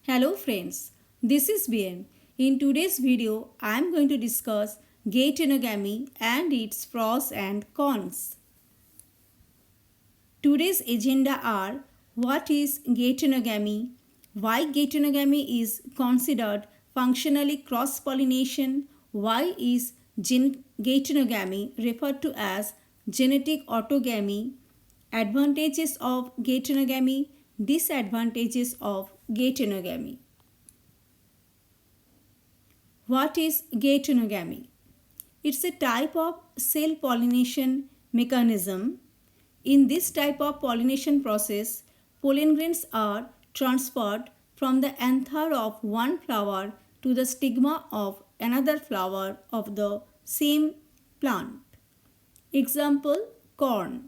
Hello friends, this is BM. In today's video, I am going to discuss Geitonogamy and its pros and cons. Today's agenda are: what is Geitonogamy, why Geitonogamy is considered functionally cross-pollination, why is Geitonogamy referred to as genetic autogamy, advantages of Geitonogamy, disadvantages of Geitonogamy. What is Geitonogamy? It's a type of cell pollination mechanism. In this type of pollination process, pollen grains are transferred from the anther of one flower to the stigma of another flower of the same plant. Example: corn.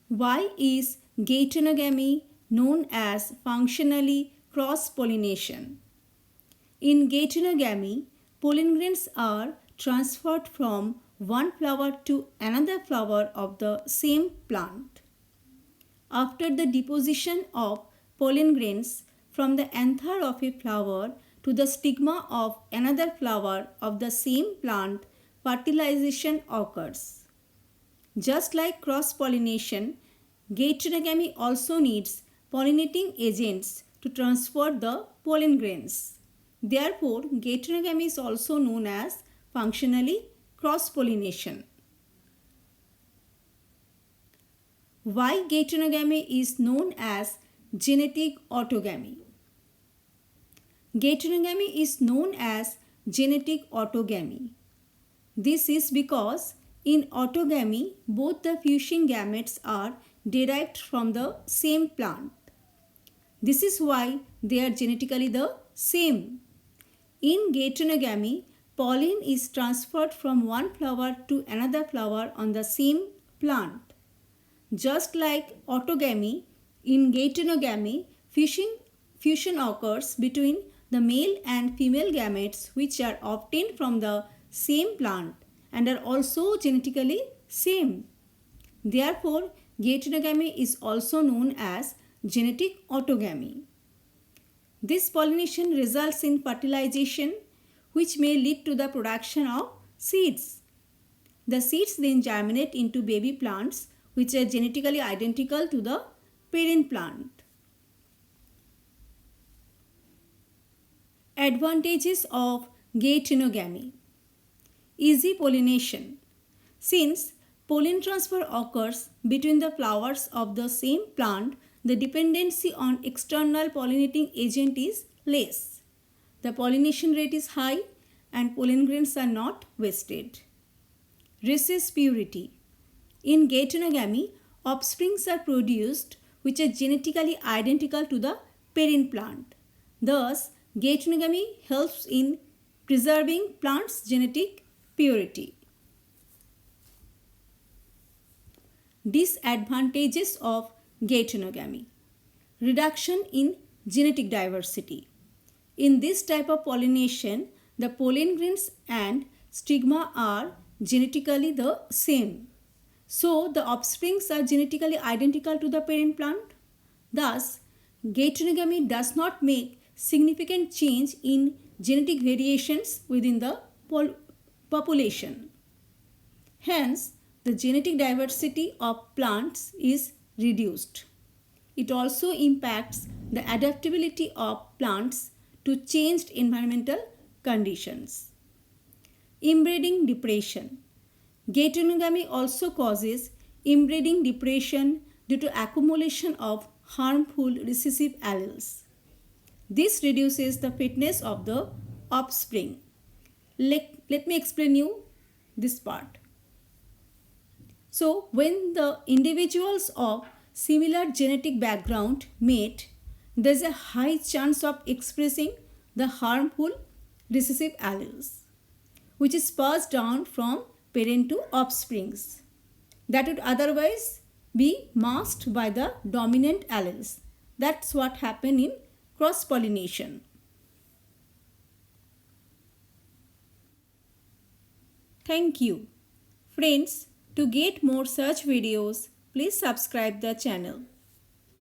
Why is Geitonogamy known as functionally cross-pollination? In Geitonogamy, pollen grains are transferred from one flower to another flower of the same plant. After the deposition of pollen grains from the anther of a flower to the stigma of another flower of the same plant, fertilization occurs. Just like cross-pollination, Geitonogamy also needs pollinating agents to transfer the pollen grains. Therefore, Geitonogamy is also known as functionally cross-pollination. Why Geitonogamy is known as genetic autogamy? Geitonogamy is known as genetic autogamy. This is because in autogamy, both the fusing gametes are derived from the same plant. This is why they are genetically the same. In Geitonogamy, pollen is transferred from one flower to another flower on the same plant. Just like autogamy, in Geitonogamy, fusion occurs between the male and female gametes which are obtained from the same plant and are also genetically same. Therefore, Geitonogamy is also known as genetic autogamy. This pollination results in fertilization, which may lead to the production of seeds. The seeds then germinate into baby plants which are genetically identical to the parent plant. Advantages of Geitonogamy: easy pollination. Since pollen transfer occurs between the flowers of the same plant, the dependency on external pollinating agent is less. The pollination rate is high and pollen grains are not wasted. Rhesus purity. In Geitonogamy, offsprings are produced which are genetically identical to the parent plant. Thus, Geitonogamy helps in preserving plants' genetic purity. Disadvantages of Geitonogamy: reduction in genetic diversity. In this type of pollination, the pollen grains and stigma are genetically the same. So, the offsprings are genetically identical to the parent plant. Thus, Geitonogamy does not make significant change in genetic variations within the population. Hence, the genetic diversity of plants is reduced. It also impacts the adaptability of plants to changed environmental conditions. Inbreeding depression. Geitonogamy also causes inbreeding depression due to accumulation of harmful recessive alleles. This reduces the fitness of the offspring. Let me explain you this part. So, when the individuals of similar genetic background mate, there is a high chance of expressing the harmful recessive alleles, which is passed down from parent to offsprings, that would otherwise be masked by the dominant alleles. That's what happened in cross-pollination. Thank you. Friends, to get more such videos, please subscribe the channel.